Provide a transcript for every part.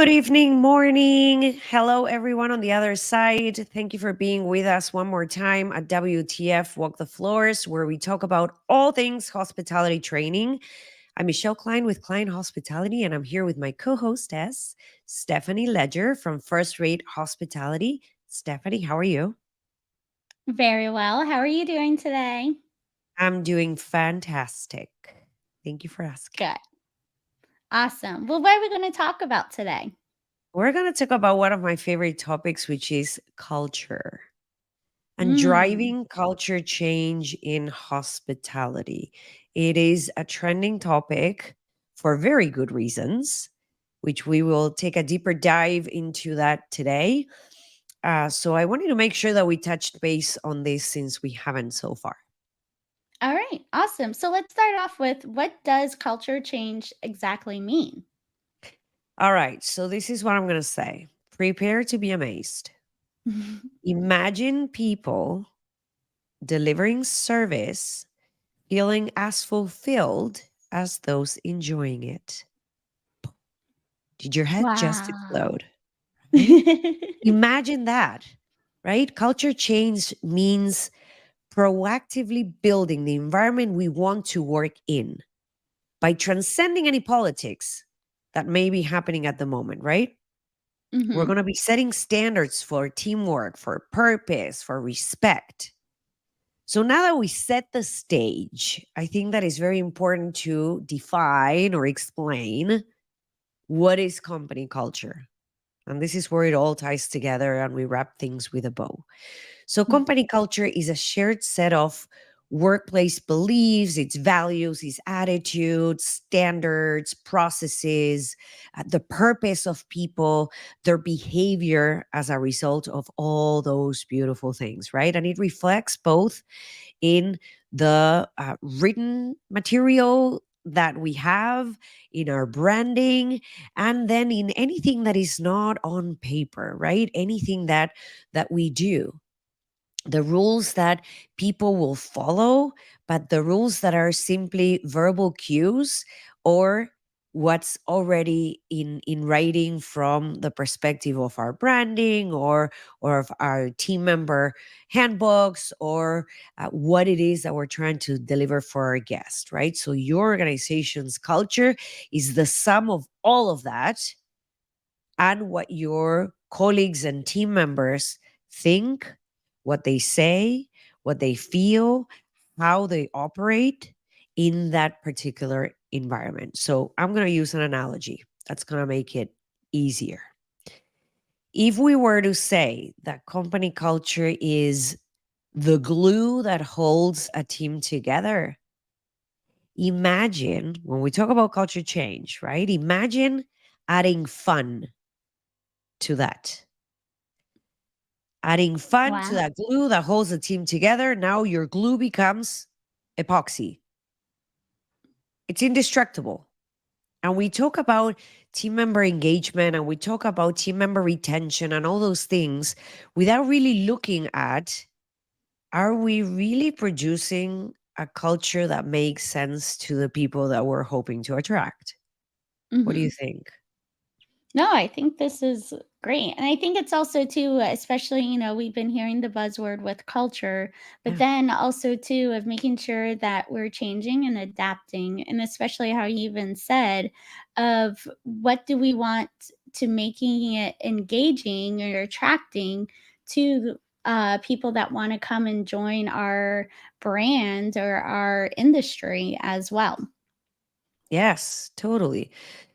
Good evening, morning. Hello, everyone on the other side. Thank you for being with us one more time at WTF Walk the Floors, where we talk about all things hospitality training. I'm Michele Kline with Kline Hospitality, and I'm here with my co hostess, Stephanie Ledger from First Rate Hospitality. Stephanie, how are you? Very well. How are you doing today? I'm doing fantastic. Thank you for asking. Good. Awesome. Well, what are we going to talk about today? We're going to talk about one of my favorite topics, which is culture and Mm, driving culture change in hospitality. It is a trending topic for very good reasons, which we will take a deeper dive into that today. So I wanted to make sure that we touched base on this since we haven't so far. all right. Awesome. So let's start off with what does culture change exactly mean? All right, so this is what I'm going to say. Prepare to be amazed. Imagine people delivering service feeling as fulfilled as those enjoying it. Did your head just Wow. explode? Right? Imagine that, right? Culture change means proactively building the environment we want to work in by transcending any politics that may be happening at the moment, right? We're hmm going to be setting standards for teamwork, for purpose, for respect. So now that we set the stage, I think that is very important to define or explain what is company culture. And this is where it all ties together and we wrap things with a bow. So, company culture is a shared set of workplace beliefs, its values, its attitudes, standards, processes, the purpose of people, their behavior as a result of all those beautiful things, right? And it reflects both in the written material that we have in our branding and then in anything that is not on paper, right? Anything that we do, the rules that people will follow, but the rules that are simply verbal cues or what's already in writing from the perspective of our branding or of our team member handbooks or what it is that we're trying to deliver for our guests, right? So your organization's culture is the sum of all of that and what your colleagues and team members think, what they say, what they feel, how they operate in that particular environment. So I'm going to use an analogy that's going to make it easier. If we were to say that company culture is the glue that holds a team together, imagine when we talk about culture change, right? Imagine adding fun to that. Adding fun to Wow. that glue that holds the team together. Now your glue becomes epoxy. It's indestructible. And we talk about team member engagement and we talk about team member retention and all those things without really looking at, are we really producing a culture that makes sense to the people that we're hoping to attract? What do you hmm think? No, I think this is great. And I think it's also too, especially, we've been hearing the buzzword with culture, but Yeah. then also too of making sure that we're changing and adapting. And especially how you even said of what do we want to making it engaging or attracting to people that want to come and join our brand or our industry as well. Yes, totally.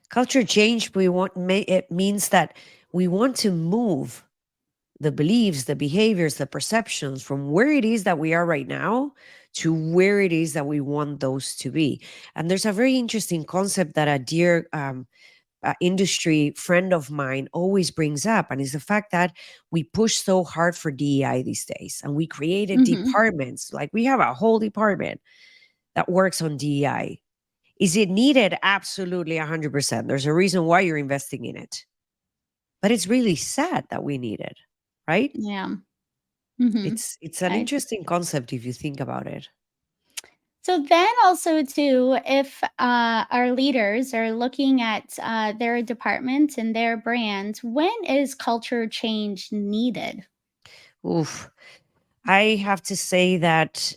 Culture change, it means that we want to move the beliefs, the behaviors, the perceptions from where it is that we are right now to where it is that we want those to be. And there's a very interesting concept that a dear industry friend of mine always brings up, and is the fact that we push so hard for DEI these days, and we created hmm departments. Like we have a whole department that works on DEI. Is it needed? Absolutely, 100%. There's a reason why you're investing in it, but it's really sad that we need it, right? Yeah. hmm It's an I interesting concept if you think about it. So then also too, if our leaders are looking at their departments and their brands, when is culture change needed? Oof. I have to say that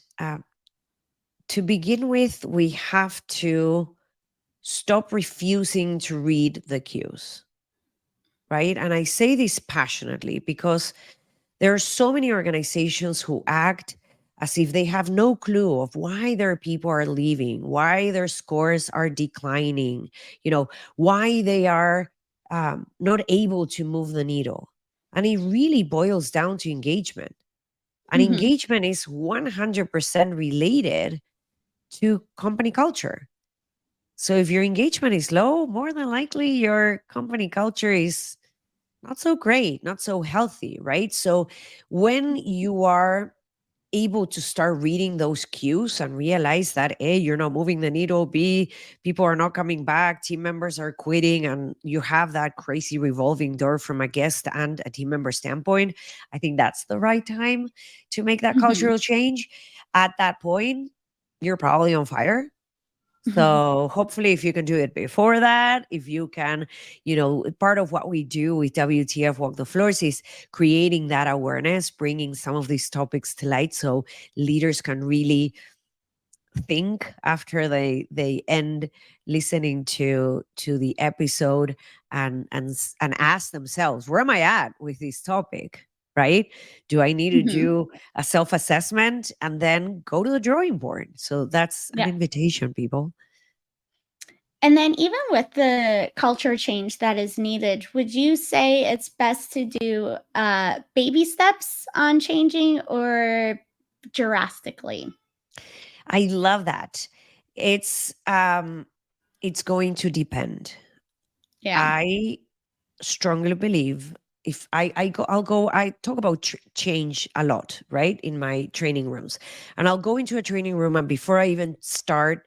to begin with, we have to stop refusing to read the cues, right? And I say this passionately because there are so many organizations who act as if they have no clue of why their people are leaving, why their scores are declining, why they are not able to move the needle. And it really boils down to engagement. And Hmm. engagement is 100% related to company culture. So if your engagement is low, more than likely your company culture is not so great, not so healthy, right? So when you are able to start reading those cues and realize that A, you're not moving the needle, B, people are not coming back, team members are quitting, and you have that crazy revolving door from a guest and a team member standpoint, I think that's the right time to make that Hmm. cultural change. At that point, you're probably on fire. So hopefully, if you can do it before that, if you can, part of what we do with WTF Walk the Floors is creating that awareness, bringing some of these topics to light so leaders can really think after they end listening to the episode and ask themselves, where am I at with this topic? Right? Do I need to Hmm. do a self-assessment and then go to the drawing board? So that's an Yeah. invitation, people. And then, even with the culture change that is needed, would you say it's best to do baby steps on changing or drastically? I love that. It's going to depend. Yeah. I strongly believe if I talk about change a lot, right, in my training rooms. And I'll go into a training room, and before I even start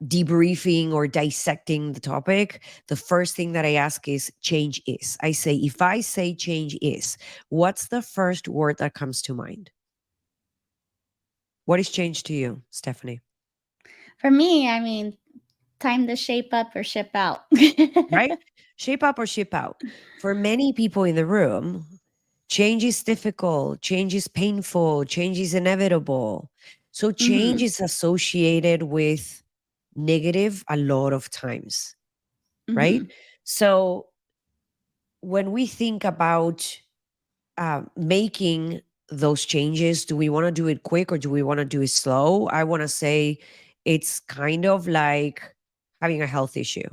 debriefing or dissecting the topic, the first thing that I ask is change is. I say, if I say change is, what's the first word that comes to mind? What is change to you, Stephanie? For me, I mean, time to shape up or ship out. Right? Shape up or ship out. For many people in the room, change is difficult, change is painful, change is inevitable. So change Hmm. is associated with negative a lot of times, right? Hmm. So when we think about making those changes, do we want to do it quick or do we want to do it slow? I want to say it's kind of like having a health issue,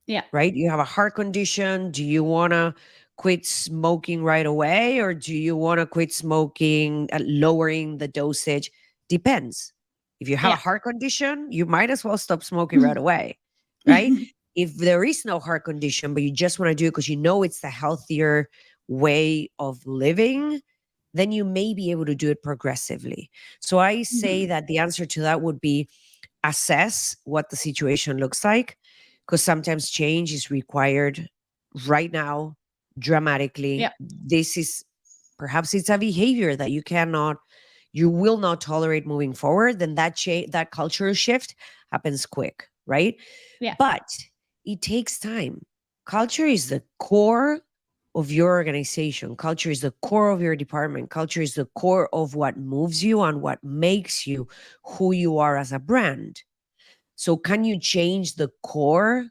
Yeah. right? You have a heart condition. Do you want to quit smoking right away or do you want to quit smoking, lowering the dosage? Depends. If you have a Yeah. heart condition, you might as well stop smoking right away, right? If there is no heart condition, but you just want to do it because you know it's the healthier way of living, then you may be able to do it progressively. So I say Mhm. that the answer to that would be assess what the situation looks like, because sometimes change is required right now, dramatically. Yeah. This is perhaps it's a behavior that you will not tolerate moving forward. Then that cultural shift happens quick, right? Yeah. But it takes time. Culture is the core of your organization. Culture is the core of your department. Culture is the core of what moves you and what makes you who you are as a brand. So, can you change the core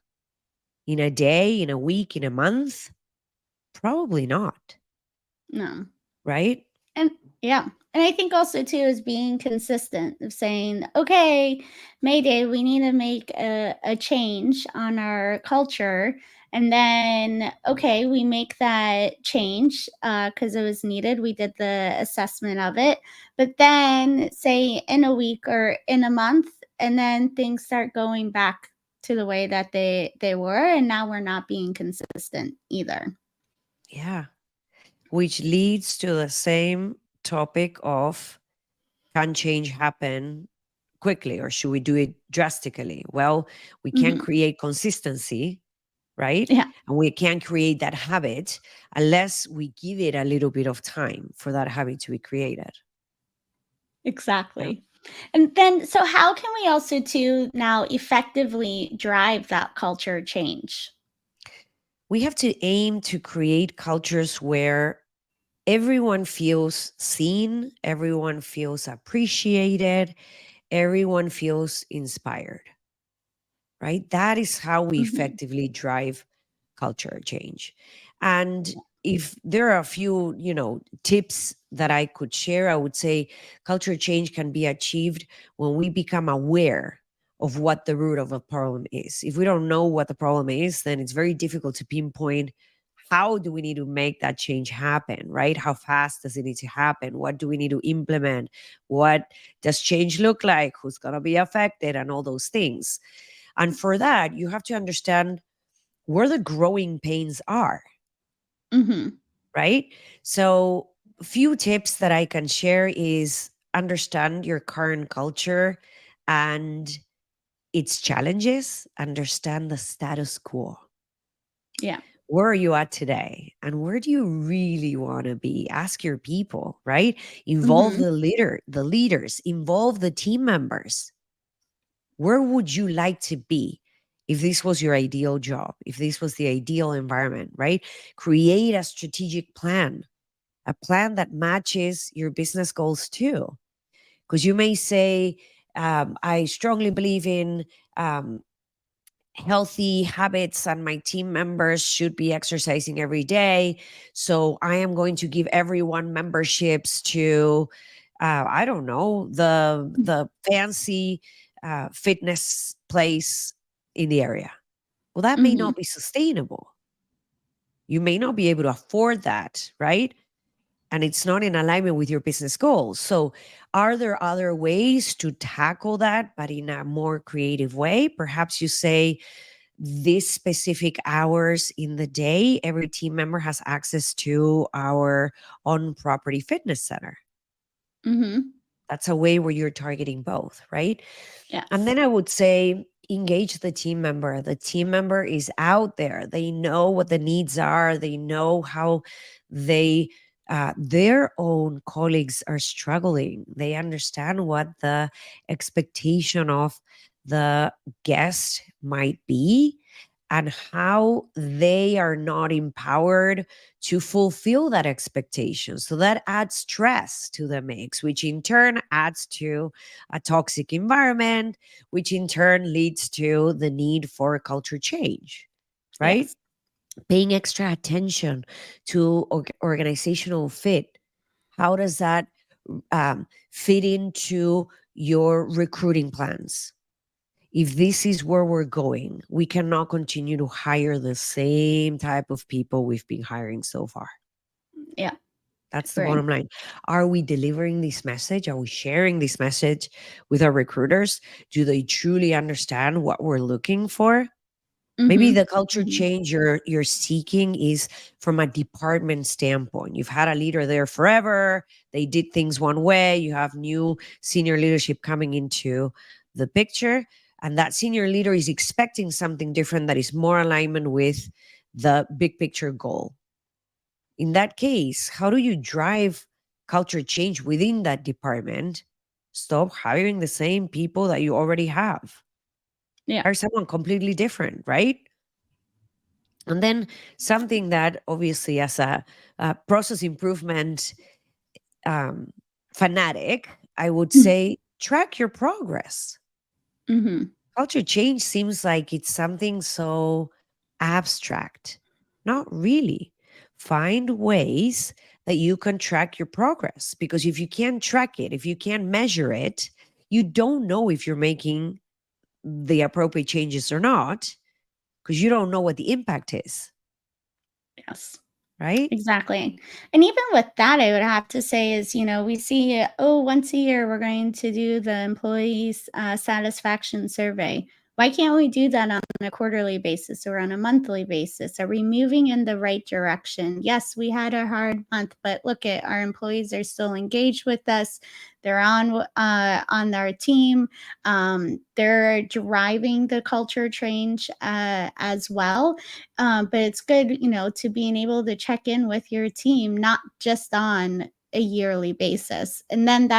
in a day, in a week, in a month? Probably not, No. right? And yeah. And I think also too is being consistent of saying, okay, Mayday, we need to make a change on our culture. And then, okay, we make that change because it was needed. We did the assessment of it. But then, say in a week or in a month, and then things start going back to the way that they were. And now we're not being consistent either. Yeah. Which leads to the same topic of, can change happen quickly or should we do it drastically? Well, we can Hmm. create consistency, right? Yeah, And we can create that habit unless we give it a little bit of time for that habit to be created. Yeah. exactly. And then, so how can we also too now effectively drive that culture change? We have to aim to create cultures where everyone feels seen, everyone feels appreciated, everyone feels inspired, right? That is how we Mhm. effectively drive culture change. And if there are a few, tips that I could share, I would say culture change can be achieved when we become aware of what the root of a problem is. If we don't know what the problem is, then it's very difficult to pinpoint how do we need to make that change happen, right? How fast does it need to happen? What do we need to implement? What does change look like? Who's going to be affected? And all those things. And for that, you have to understand where the growing pains are, Mhm. right? So, a few tips that I can share is understand your current culture and its challenges, understand the status quo. Yeah. Where are you at today? And where do you really want to be? Ask your people, right? Involve Mhm. the leaders, involve the team members. Where would you like to be if this was your ideal job, if this was the ideal environment, right? Create a strategic plan, a plan that matches your business goals too. Because you may say, I strongly believe in healthy habits and my team members should be exercising every day. So I am going to give everyone memberships to, I don't know, the fancy fitness place in the area. Well, that may Mhm. not be sustainable. You may not be able to afford that, right? And it's not in alignment with your business goals. So, are there other ways to tackle that, but in a more creative way? Perhaps you say, these specific hours in the day, every team member has access to our on property fitness center. Mhm. That's a way where you're targeting both, right? And Yes. then I would say engage the team member. The team member is out there. They know what the needs are. They know how they their own colleagues are struggling. They understand what the expectation of the guest might be and how they are not empowered to fulfill that expectation. So that adds stress to the mix, which in turn adds to a toxic environment, which in turn leads to the need for culture change, right? Yes. Paying extra attention to organizational fit. How does that fit into your recruiting plans? If this is where we're going, we cannot continue to hire the same type of people we've been hiring so far. Yeah. That's the Agree. bottom line. Are we delivering this message? Are we sharing this message with our recruiters? Do they truly understand what we're looking for? Maybe Mhm. the culture Mhm. change you're seeking is from a department standpoint. You've had a leader there forever. They did things one way. You have new senior leadership coming into the picture, and that senior leader is expecting something different that is more alignment with the big picture goal. In that case, how do you drive culture change within that department? Stop hiring the same people that you already have. Yeah. Hire someone completely different, right? And then something that obviously, as a process improvement um, fanatic, I would say track your progress. Mhm. Culture change seems like it's something so abstract. Not really. Find ways that you can track your progress, because if you can't track it, if you can't measure it, you don't know if you're making the appropriate changes or not, because you don't know what the impact is, Yes. right? Exactly. And even with that, I would have to say is, we see, oh, once a year we're going to do the employees satisfaction survey. Why can't we do that on a quarterly basis or on a monthly basis? Are we moving in the right direction? Yes, we had a hard month, but look at our employees are still engaged with us. They're on our team. They're driving the culture change as well, but it's good, to being able to check in with your team, not just on a yearly basis. And then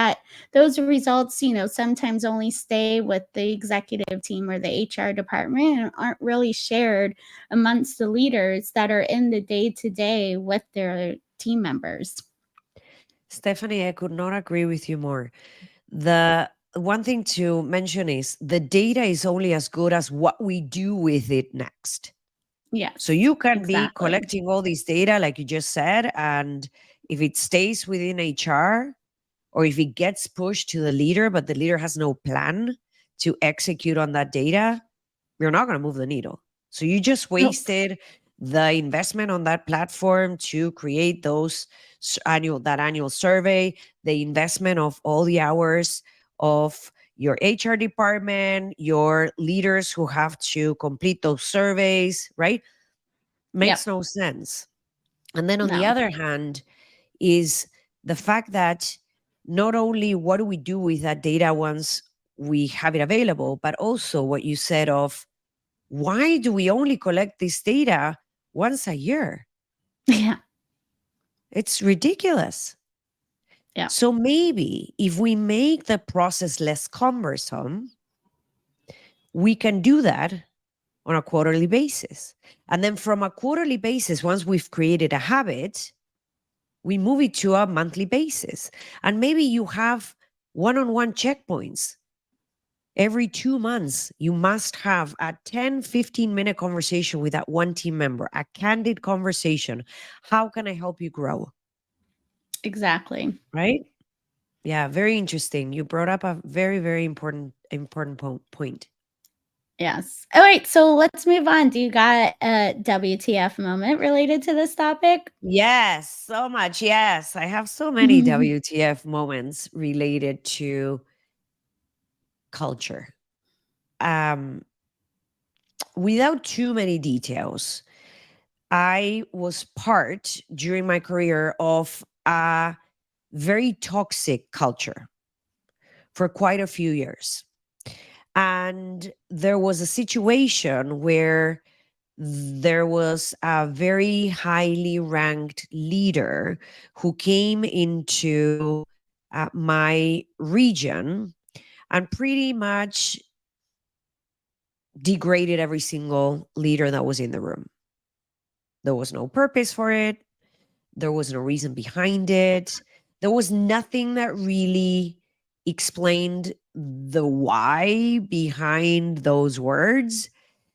those results, sometimes only stay with the executive team or the HR department and aren't really shared amongst the leaders that are in the day to day with their team members. Stephanie, I could not agree with you more. The one thing to mention is the data is only as good as what we do with it next. So Yes, you can be exactly. collecting all this data, like you just said, and if it stays within HR or if it gets pushed to the leader, but the leader has no plan to execute on that data, you're not going to move the needle. So you just Nope. wasted the investment on that platform to create those annual survey, the investment of all the hours of your HR department, your leaders who have to complete those surveys, right? Yep. Makes no sense. And then on the No. other hand, is the fact that not only what do we do with that data once we have it available, but also what you said of why do we only collect this data once a year? Yeah. It's ridiculous. Yeah. So maybe if we make the process less cumbersome, we can do that on a quarterly basis. And then from a quarterly basis, once we've created a habit, we move it to a monthly basis. And maybe you have one on one checkpoints. Every 2 months, you must have a 10-15 minute conversation with that one team member, a candid conversation. How can I help you grow? Exactly. Right? Yeah, very interesting. You brought up a very, very important point. Yes. All right, so let's move on. Do you got a WTF moment related to this topic? Yes, so much. Yes, I have so many WTF moments related to culture. Um, without too many details, I was part during my career of a very toxic culture for quite a few years. And there was a situation where there was a very highly ranked leader who came into my region and pretty much degraded every single leader that was in the room. There was no purpose for it. There was no reason behind it. There was nothing that really explained the why behind those words.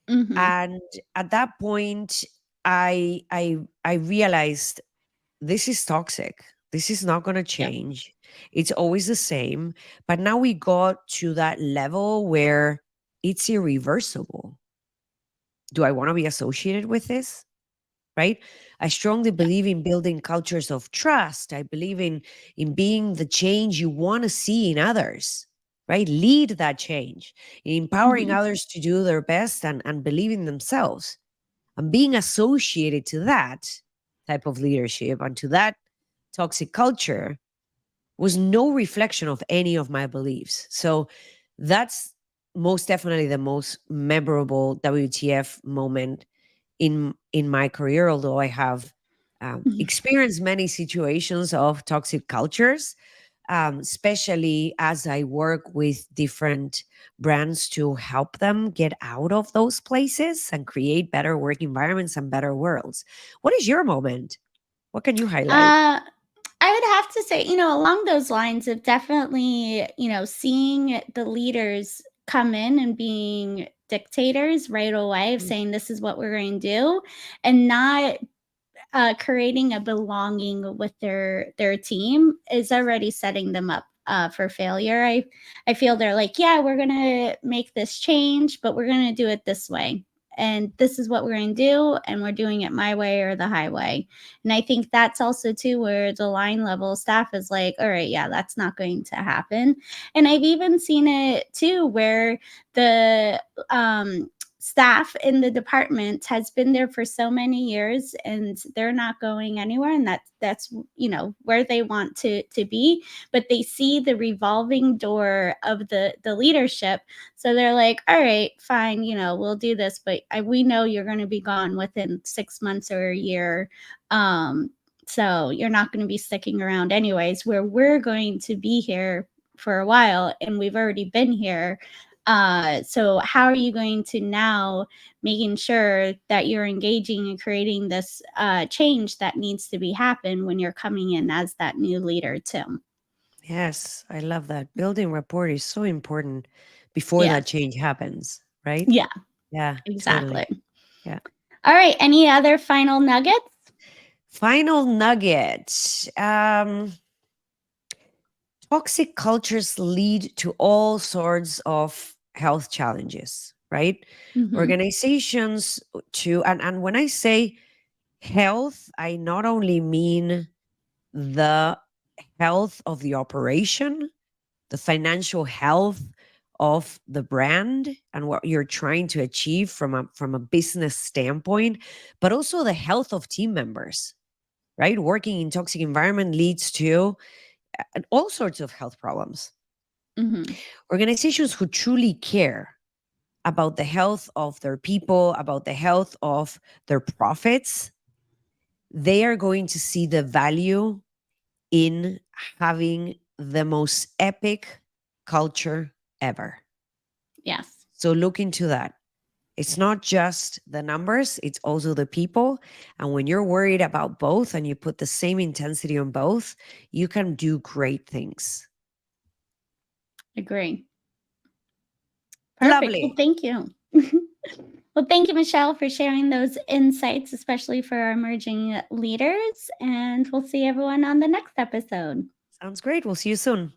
Mhm. And at that point, I realized this is toxic. This is not going to Yep. change. It's always the same. But now we got to that level where it's irreversible. Do I want to be associated with this? Right? I strongly Yep. believe in building cultures of trust. I believe in being the change you want to see in others, right? Lead that change, empowering Mhm. others to do their best and believe in themselves. And being associated to that type of leadership and to that toxic culture was no reflection of any of my beliefs. So that's most definitely the most memorable WTF moment in my career, although I have Mhm. experienced many situations of toxic cultures, especially as I work with different brands to help them get out of those places and create better work environments and better worlds. What is your moment? What can you highlight? Uh, I would have to say, along those lines of definitely, seeing the leaders come in and being dictators right away of Mm. saying this is what we're going to do and not creating a belonging with their team is already setting them up for failure. I feel they're like, yeah, we're gonna make this change, but we're gonna do it this way, and this is what we're gonna do, and we're doing it my way or the highway. And I think that's also too where the line level staff is like, all right, yeah, that's not going to happen. And I've even seen it too where the staff in the department has been there for so many years and they're not going anywhere, and that's where they want to be, but they see the revolving door of the leadership, so they're like, all right, fine, we'll do this, but we know you're going to be gone within 6 months or a year. um So you're not going to be sticking around anyways, where we're going to be here for a while and we've already been here. So how are you going to now making sure that you're engaging and creating this change that needs to be happen when you're coming in as that new leader too? Yes, I love that. Building rapport is so important before that Yes. change happens, right? Yeah, Yeah, exactly. totally. Yeah. All right. Any other final nuggets? Final nugget. Toxic cultures lead to all sorts of health challenges, right? Hmm. Organizations and when I say health, I not only mean the health of the operation, the financial health of the brand and what you're trying to achieve from a business standpoint, but also the health of team members, right? Working in toxic environment leads to all sorts of health problems. Hmm. Organizations who truly care about the health of their people, about the health of their profits, they are going to see the value in having the most epic culture ever. Yes. So look into that. It's not just the numbers, it's also the people. And when you're worried about both and you put the same intensity on both, you can do great things. Agree. Perfect. Well, Lovely. thank you. Well, thank you, Michelle, for sharing those insights, especially for our emerging leaders. And we'll see everyone on the next episode. Sounds great. We'll see you soon.